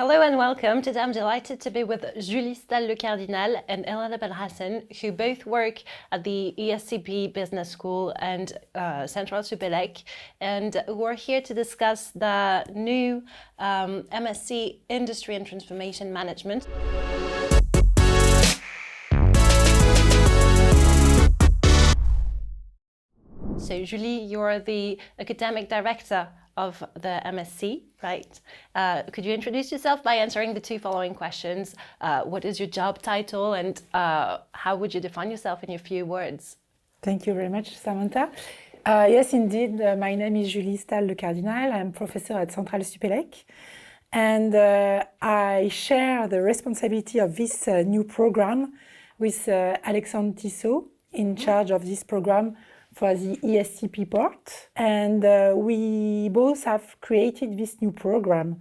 Hello and welcome. Today I'm delighted to be with Julie Stahl-Le Cardinal and Elena Belhassan, who both work at the ESCP Business School and Central Supélec, and who are here to discuss the new MSc Industry and Transformation Management. So Julie, you're the academic director of the MSc, right? Could you introduce yourself by answering the two following questions? What is your job title, and how would you define yourself in a few words? Thank you very much, Samantha. Yes, indeed, my name is Julie Stahl-Le Cardinal. I'm professor at Central Supélec, and I share the responsibility of this new program with Alexandre Tissot, in charge of this program for the ESCP part. And we both have created this new program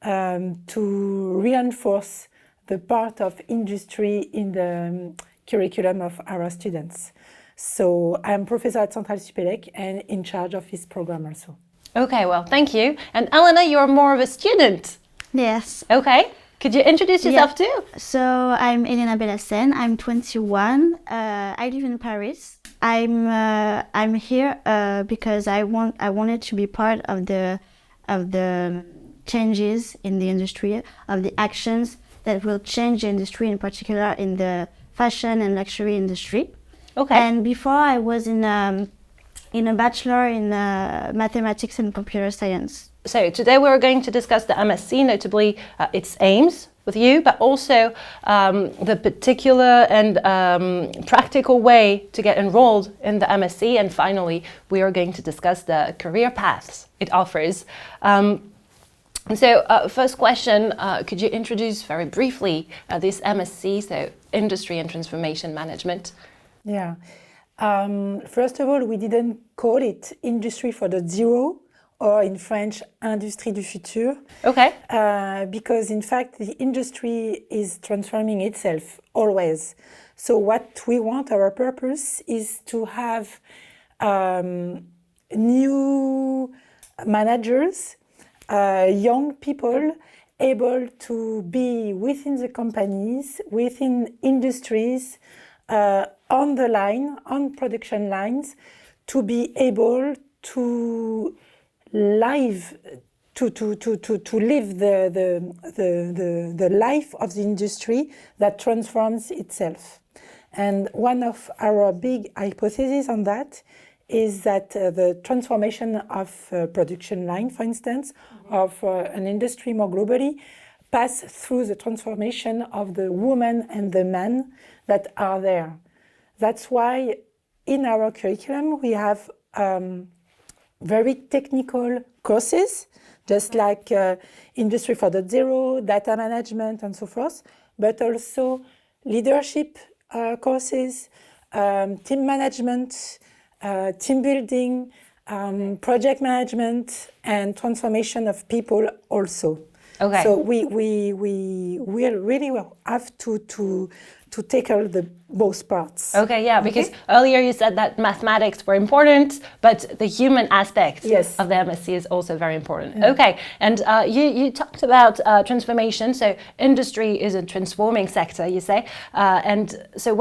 to reinforce the part of industry in the curriculum of our students. So I'm professor at Central Supélec and in charge of this program also. Okay, well, thank you. And Elena, you're more of a student. Yes. Okay. Could you introduce yourself too? So I'm Elena Belhassan. I'm 21. I live in Paris. I'm here because I wanted to be part of the changes in the industry, of the actions that will change the industry, in particular in the fashion and luxury industry. Okay. And before I was in a bachelor in mathematics and computer science. So today we're going to discuss the MSc, notably its aims with you, but also the particular and practical way to get enrolled in the MSc. And finally, we are going to discuss the career paths it offers. First question, could you introduce very briefly this MSc, so Industry and Transformation Management? Yeah. First of all, we didn't call it Industry 4.0, or in French, Industrie du futur. Okay. Because in fact, the industry is transforming itself always. So what we want, our purpose, is to have new managers, young people able to be within the companies, within industries, on the line, on production lines, to be able to live the life of the industry that transforms itself. And one of our big hypotheses on that is that the transformation of production line, for instance, of an industry more globally, pass through the transformation of the woman and the man that are there. That's why in our curriculum we have very technical courses, just like Industry 4.0, data management, and so forth, but also leadership courses, team management, team building, project management, and transformation of people also. Okay. So we really have to tackle both parts. Okay, yeah, because earlier you said that mathematics were important, but the human aspect of the MSc is also very important. Yeah. Okay, and you talked about transformation, so industry is a transforming sector, you say, and so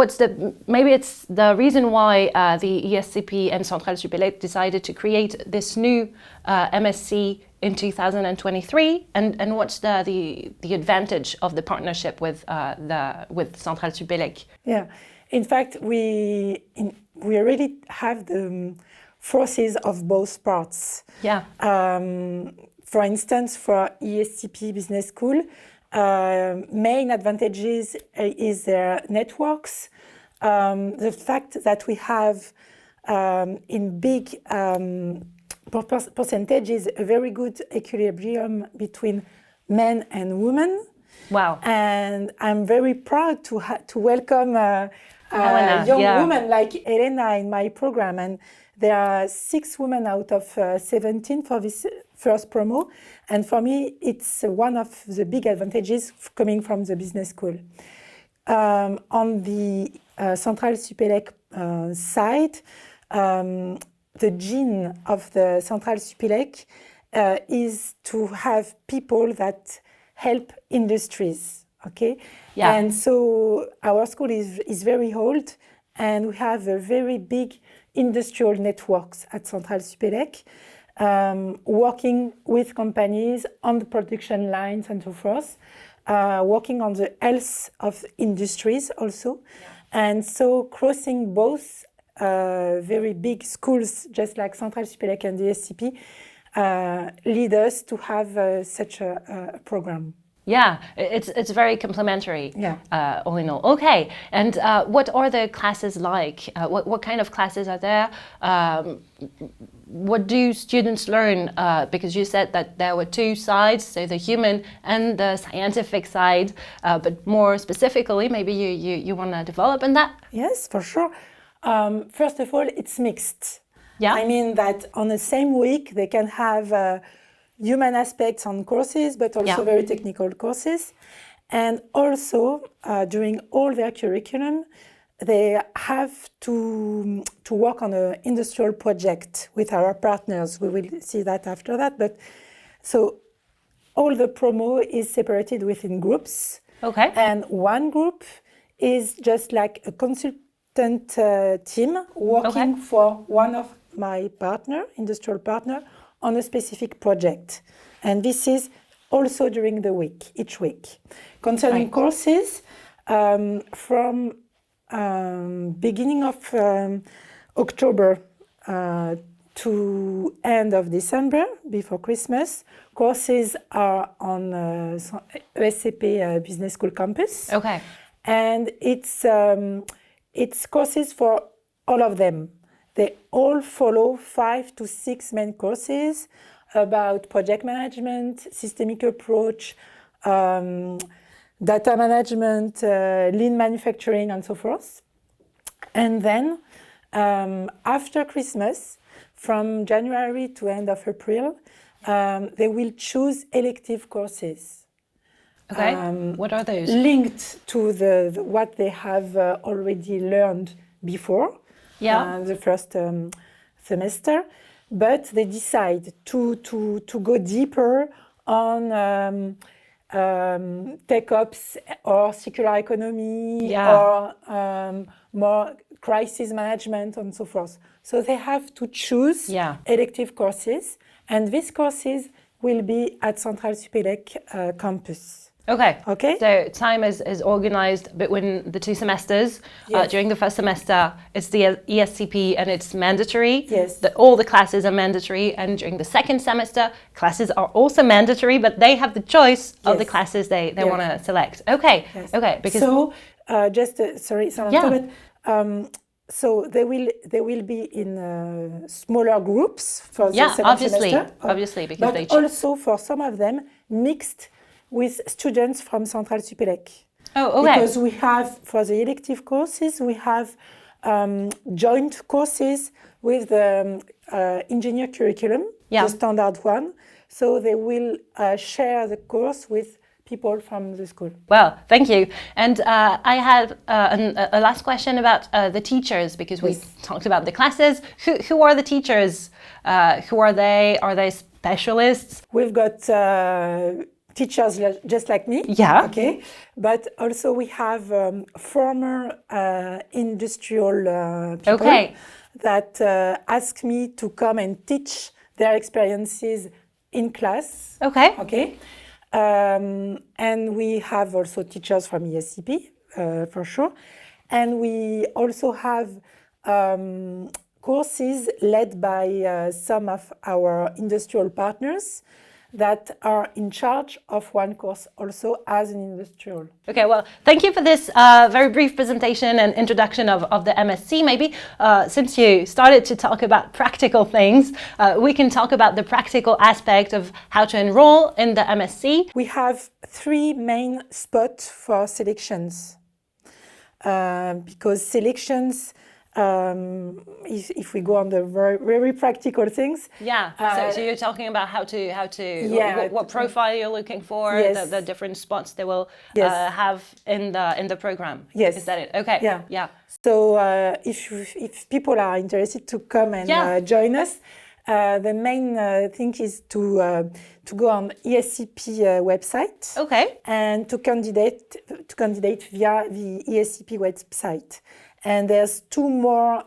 maybe it's the reason why the ESCP and Central Supélec decided to create this new MSc in 2023, and what's the advantage of the partnership with Central Supélec? Yeah, in fact, we really have the forces of both parts. Yeah. For instance, for ESCP Business School, main advantages is their networks, the fact that we have in big percentages a very good equilibrium between men and women. Wow. And I'm very proud to welcome young women like Elena in my program. And there are 6 women out of 17 for this first promo. And for me, it's one of the big advantages coming from the business school. On the Central Supélec side, the gene of the Central Supélec is to have people that help industries. Okay, Yeah. and so our school is very old, and we have a very big industrial networks at Centrale Supélec, working with companies on the production lines and so forth, working on the health of industries also. And so crossing both very big schools, just like Centrale Supélec and the SCP, lead us to have such a program. Yeah, it's very complementary. Yeah. All in all. Okay. And what are the classes like? What kind of classes are there? What do students learn? Because you said that there were two sides, so the human and the scientific side. But more specifically, maybe you want to develop in that? Yes, for sure. First of all, it's mixed. Yeah. I mean that on the same week they can have human aspects on courses, but also very technical courses. And also, during all their curriculum, they have to work on an industrial project with our partners. We will see that after that. But so all the promo is separated within groups. Okay. And one group is just like a consultant team working for one of my industrial partner, on a specific project. And this is also during the week, each week. Concerning courses, from beginning of October to end of December, before Christmas, courses are on ESCP Business School campus. Okay. And it's courses for all of them. They all follow 5 to 6 main courses about project management, systemic approach, data management, lean manufacturing, and so forth. And then after Christmas, from January to end of April, they will choose elective courses. Okay. What are those? Linked to the what they have already learned before. The first semester, but they decide to go deeper on tech ops or circular economy or more crisis management and so forth. So they have to choose elective courses, and these courses will be at Centrale Supélec campus. Okay. So time is organized between the two semesters. During the first semester, it's the ESCP and it's mandatory. Yes. All the classes are mandatory. And during the second semester, classes are also mandatory, but they have the choice of the classes they want to select. Okay. Yes. Okay. Because so sorry, Samantha, but so they will be in smaller groups for the second semester. Obviously, because but also for some of them mixed with students from Centrale Supélec. Oh, okay. Because we have, for the elective courses, we have joint courses with the engineer curriculum, the standard one. So they will share the course with people from the school. Well, thank you. And I have a last question about the teachers, because we talked about the classes. Who are the teachers? Who are they? Are they specialists? We've got teachers just like me. Yeah. Okay. But also we have former industrial people that ask me to come and teach their experiences in class. Okay. Okay. And we have also teachers from ESCP, for sure. And we also have courses led by some of our industrial partners that are in charge of one course also as an industrial. Okay, well, thank you for this very brief presentation and introduction of the MSc. Maybe since you started to talk about practical things, we can talk about the practical aspect of how to enroll in the MSc. We have 3 main spots for selections, because selections, if we go on the very practical things. So you're talking about how to what profile you're looking for, the different spots they will have in the program. Yes. Is that it? Okay. Yeah. So if people are interested to come and join us, the main thing is to go on ESCP website. Okay. And to candidate via the ESCP website. And there's 2 more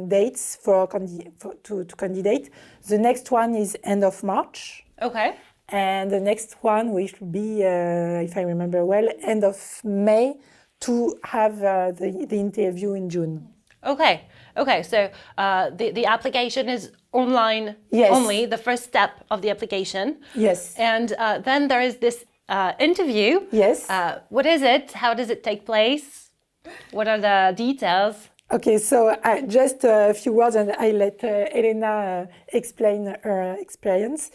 dates to candidate. The next one is end of March. Okay. And the next one will be, if I remember well, end of May to have the interview in June. Okay. So the application is online only, the first step of the application. Yes. And then there is this interview. Yes. What is it? How does it take place? What are the details? Okay, so just a few words, and I let Elena explain her experience.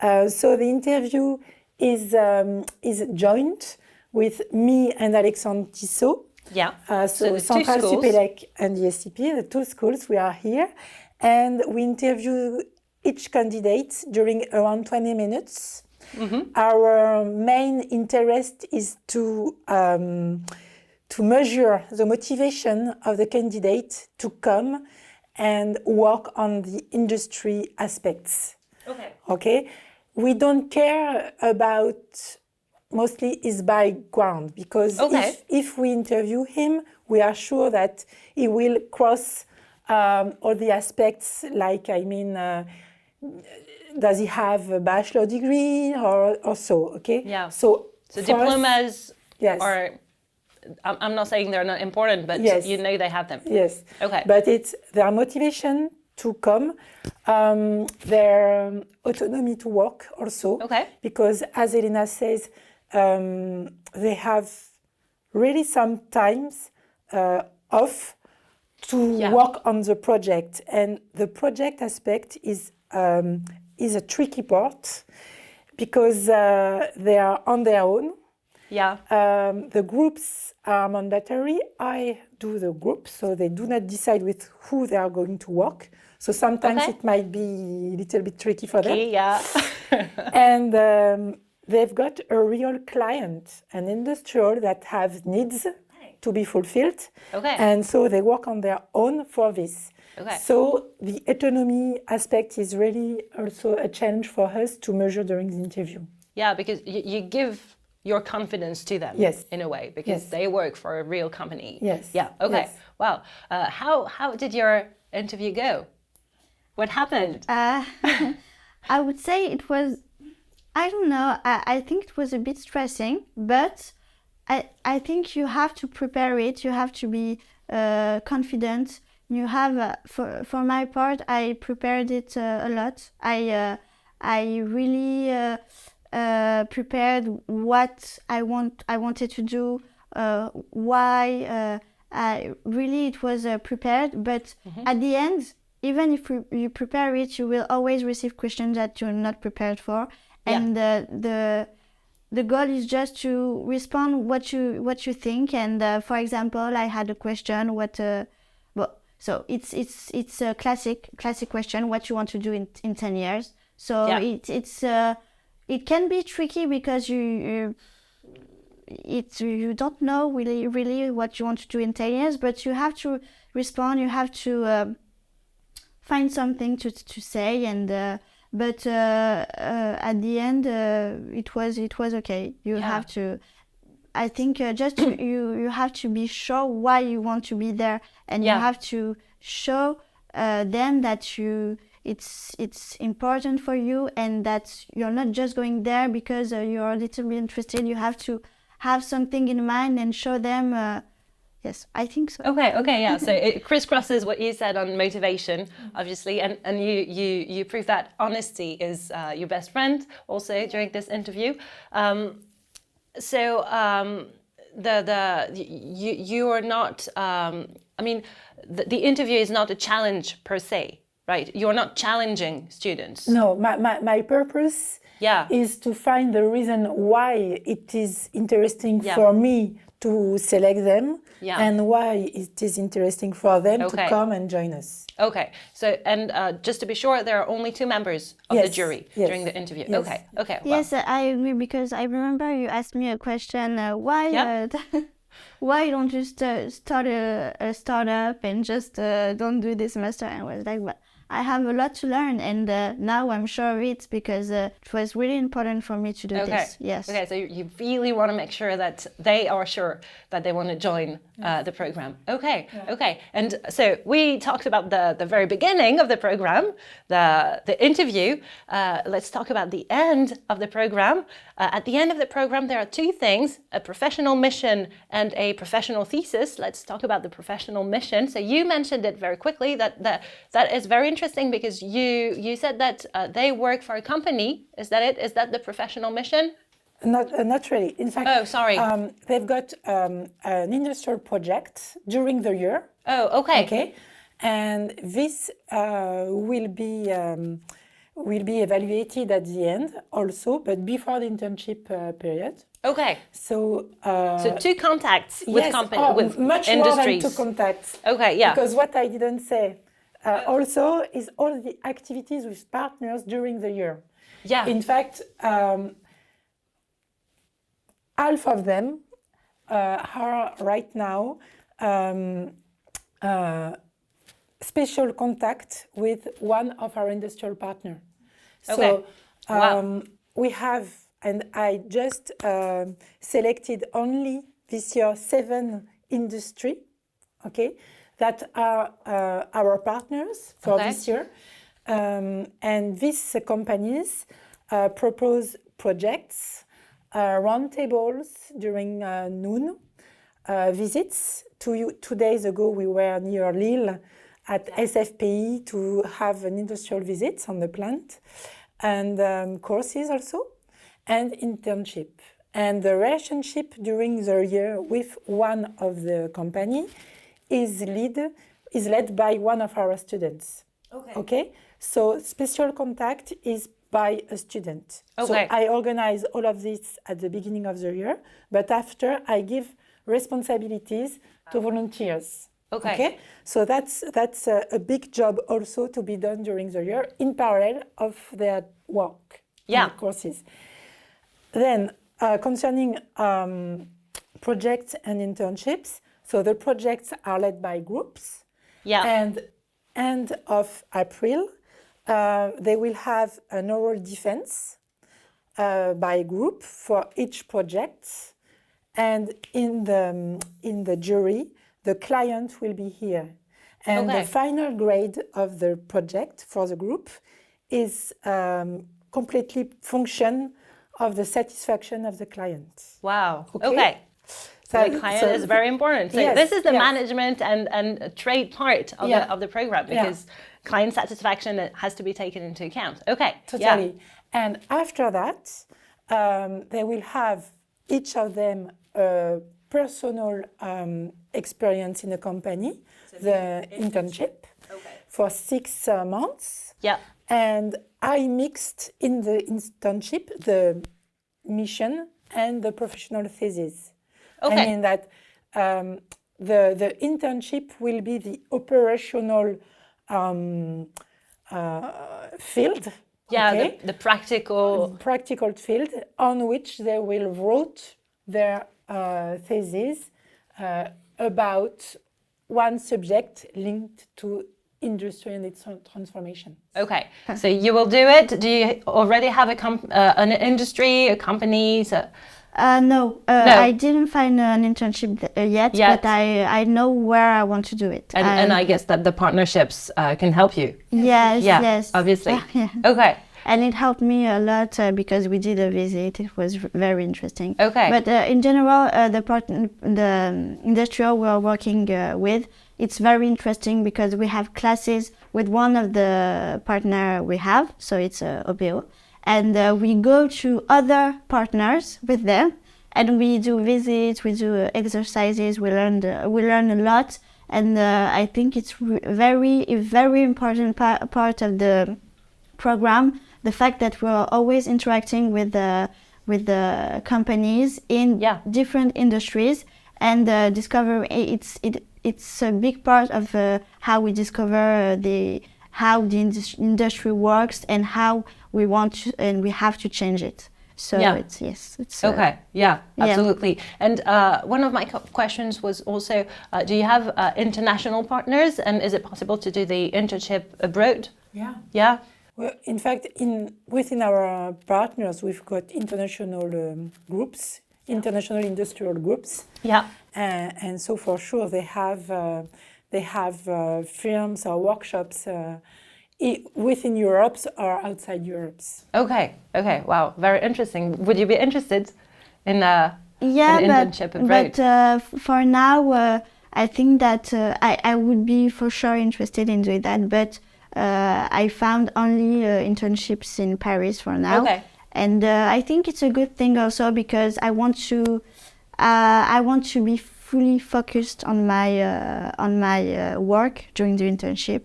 So the interview is joint with me and Alexandre Tissot. Yeah. So Centrale Supélec and the ESCP, the 2 schools, we are here. And we interview each candidate during around 20 minutes. Mm-hmm. Our main interest is to measure the motivation of the candidate to come and work on the industry aspects. Okay? We don't care about mostly his background, because if we interview him, we are sure that he will cross all the aspects, like, does he have a bachelor degree or so, okay? Yeah. So diplomas are, I'm not saying they're not important, but you know they have them. Yes. Okay. But it's their motivation to come, their autonomy to work also. Okay. Because as Elena says, they have really some times off to work on the project. And the project aspect is a tricky part, because they are on their own. Yeah. The groups are mandatory. I do the group, so they do not decide with who they are going to work. So sometimes it might be a little bit tricky for them. Yeah. And they've got a real client, an industrial that have needs to be fulfilled. Okay. And so they work on their own for this. Okay. So the autonomy aspect is really also a challenge for us to measure during the interview. Yeah, because you give your confidence to them in a way, because they work for a real company. Yes. Yeah. Okay. Yes. Wow. How did your interview go? What happened? I would say it was, I don't know, I think it was a bit stressing, but I think you have to prepare it, you have to be confident. You have, for my part, I prepared it a lot. I really prepared what I wanted to do, why it was prepared. But at the end, even if you prepare it, you will always receive questions that you're not prepared for. And the goal is just to respond what you think. And for example, I had a question, so it's a classic question, what you want to do in 10 years. So it can be tricky, because you don't know really what you want to do in 10 years, but you have to respond, you have to find something to say, and but at the end it was okay. You have to, I think, just you have to be sure why you want to be there, and you have to show them that it's important for you, and that you're not just going there because you're a little bit interested. You have to have something in mind and show them. Yes, I think so. Okay, yeah. So it crisscrosses what you said on motivation, obviously, and you prove that honesty is your best friend also during this interview. You are not. The interview is not a challenge per se, right? You're not challenging students. No, my purpose is to find the reason why it is interesting for me to select them, and why it is interesting for them to come and join us. Okay, so and just to be sure, there are only 2 members of the jury during the interview. Yes. Okay. Yes, I agree, because I remember you asked me a question, why don't you start a startup and just don't do this master? And I was like, I have a lot to learn, and now I'm sure of it because it was really important for me to do this. Yes. Okay, so you really want to make sure that they are sure that they want to join the program. Okay, okay. And so we talked about the very beginning of the program, the interview. Let's talk about the end of the program. At the end of the program, there are two things: a professional mission and a professional thesis. Let's talk about the professional mission. So you mentioned it very quickly. That is very interesting because you said that they work for a company. Is that it? Is that the professional mission? Not really. In fact, they've got an industrial project during the year. Oh, okay. Okay, and this will be evaluated at the end also, but before the internship period. Okay. So two contacts with with much industries. More than two contacts. Okay, yeah. Because what I didn't say also is all the activities with partners during the year. Yeah. In fact, half of them are right now special contact with one of our industrial partners. Okay. So we have, and I just selected only this year 7 industry, okay, that are our partners for this year. And these companies propose projects, roundtables during noon, visits. 2 days ago, we were near Lille at SFPI to have an industrial visit on the plant, and courses also, and internship. And the relationship during the year with one of the company is led by one of our students. Okay? So special contact is by a student. Okay. So I organize all of this at the beginning of the year, but after I give responsibilities to volunteers. Okay? So that's a big job also to be done during the year in parallel of their work and courses. Then concerning projects and internships, so the projects are led by groups. Yeah. And end of April, they will have an oral defense by group for each project. And in the jury, the client will be here. And the final grade of the project for the group is completely function of the satisfaction of the client. Wow. Okay. So the client is very important. So this is the management and trade part of the program, because client satisfaction has to be taken into account. Okay. Totally. Yeah. And after that, they will have each of them a personal experience in a company, the internship, for 6 months. Yeah. And I mixed in the internship the mission and the professional thesis. Okay. I mean that the internship will be the operational field. Yeah, okay? the practical field on which they will write their thesis about one subject linked to industry and its transformation. Okay, so you will do it. Do you already have an industry, a company? So... No, I didn't find an internship yet, but I know where I want to do it. And I guess that the partnerships can help you. Yes. Obviously. Okay. And it helped me a lot because we did a visit. It was very interesting. Okay. But in general, the industrial we're working with, it's very interesting because we have classes with one of the partner we have, so it's OBO. And we go to other partners with them, and we do visits, we do exercises, we learn a lot, and I think it's very important part of the program. The fact that we're always interacting with the companies in different industries, and discover it's a big part of how we discover how the industry works and how we want to, and we have to change it. So Yeah. it's Okay, yeah, absolutely. And one of my questions was also, do you have international partners, and is it possible to do the internship abroad? Yeah. Yeah? Well, in fact, within our partners, we've got international groups, international industrial groups. Yeah. And so for sure they have films or workshops within Europe or outside Europe. Okay, okay, wow, very interesting. Would you be interested in an internship abroad? But for now, I think that I would be for sure interested in doing that, but I found only internships in Paris for now. Okay. And I think it's a good thing also because I want to be fully focused on my work during the internship,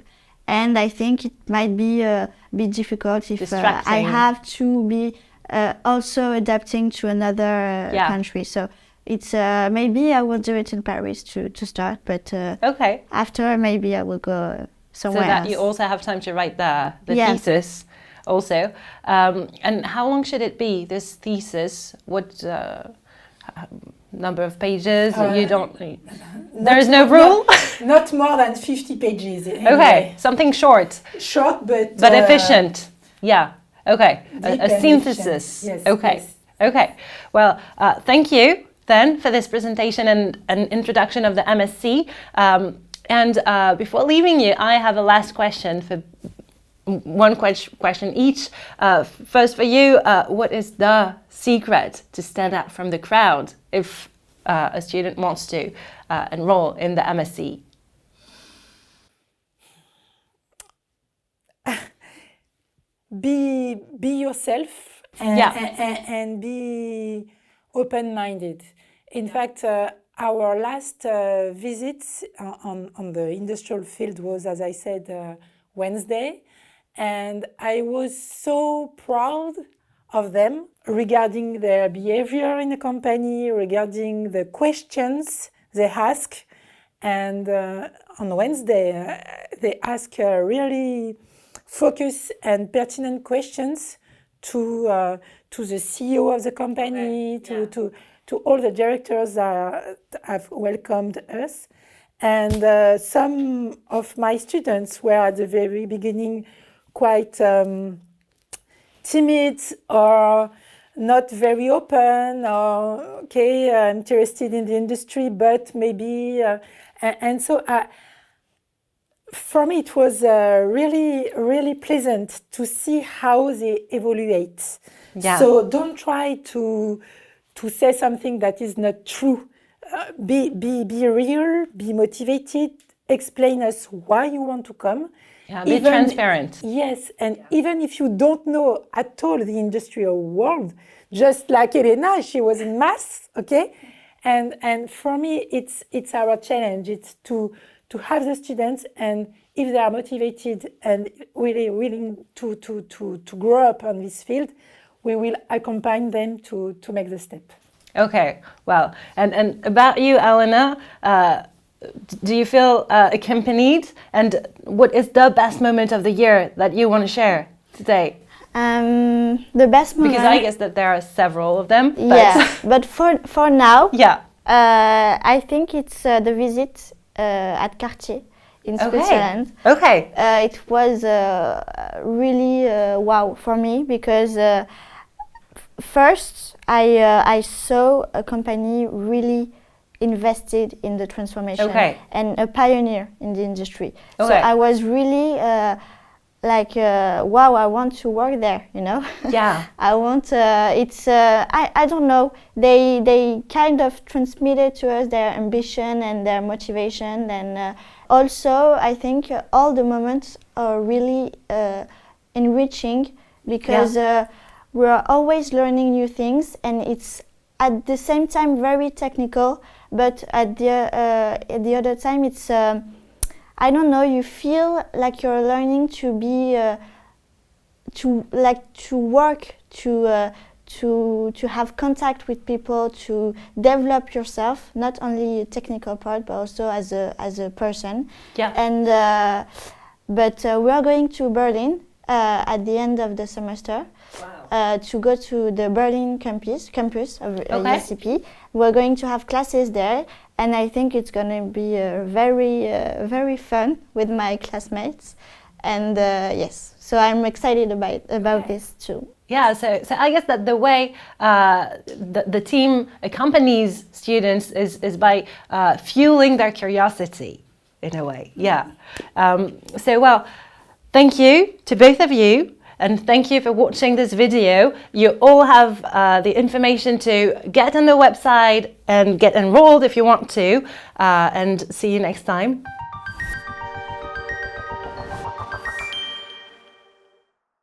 and I think it might be a bit difficult if I have to be also adapting to another country. So it's maybe I will do it in Paris to start, but okay. After maybe I will go somewhere so that else. You also have time to write the thesis also. And how long should it be, this thesis? What number of pages? You don't. There is no rule. Not more than 50 pages. Anyway. Okay, something short. Short, but efficient. Yeah. Okay. A synthesis. Yes. Okay. Yes. Okay. Well, thank you then for this presentation and an introduction of the MSc. And before leaving you, I have a last question for one question each. First for you, what is the secret to stand out from the crowd if a student wants to enroll in the MSc? Be yourself and be open-minded. In fact, our last visits on the industrial field was, as I said, Wednesday. And I was so proud of them regarding their behavior in the company, regarding the questions they ask. And on Wednesday, they ask really focused and pertinent questions to the CEO of the company, to all the directors that have welcomed us. And some of my students were at the very beginning quite timid or not very open, or interested in the industry, but maybe, and so for me it was really, really pleasant to see how they evaluate. Yeah. So don't try to say something that is not true. Be real, be motivated, explain us why you want to come. Yeah, be transparent. Yes, and even if you don't know at all the industrial world, just like Elena, she was in maths, okay? And for me, it's our challenge. It's to have the students, and if they are motivated and really willing to grow up on this field, we will accompany them to make the step. Okay, well, and about you, Elena, do you feel accompanied? And what is the best moment of the year that you want to share today? The best moment. Because I guess that there are several of them. But yeah, but for now, yeah, I think it's the visit at Cartier in Switzerland. Okay. It was really wow for me because first I saw a company really invested in the transformation and a pioneer in the industry. So I was really wow, I want to work there, you know. Yeah. I want, I don't know, they kind of transmitted to us their ambition and their motivation, and also I think all the moments are really enriching because we're always learning new things, and it's at the same time very technical, but at the other time it's I don't know, you feel like you're learning to be to work, to have contact with people, to develop yourself, not only a technical part but also as a person. Yeah. And but we are going to Berlin at the end of the semester. Wow. to go to the Berlin campus of USCP. We're going to have classes there, and I think it's going to be very fun with my classmates. And yes, so I'm excited about this too. Yeah, so I guess that the way the team accompanies students is by fueling their curiosity in a way. Yeah. Well, thank you to both of you. And thank you for watching this video. You all have the information to get on the website and get enrolled if you want to. And see you next time.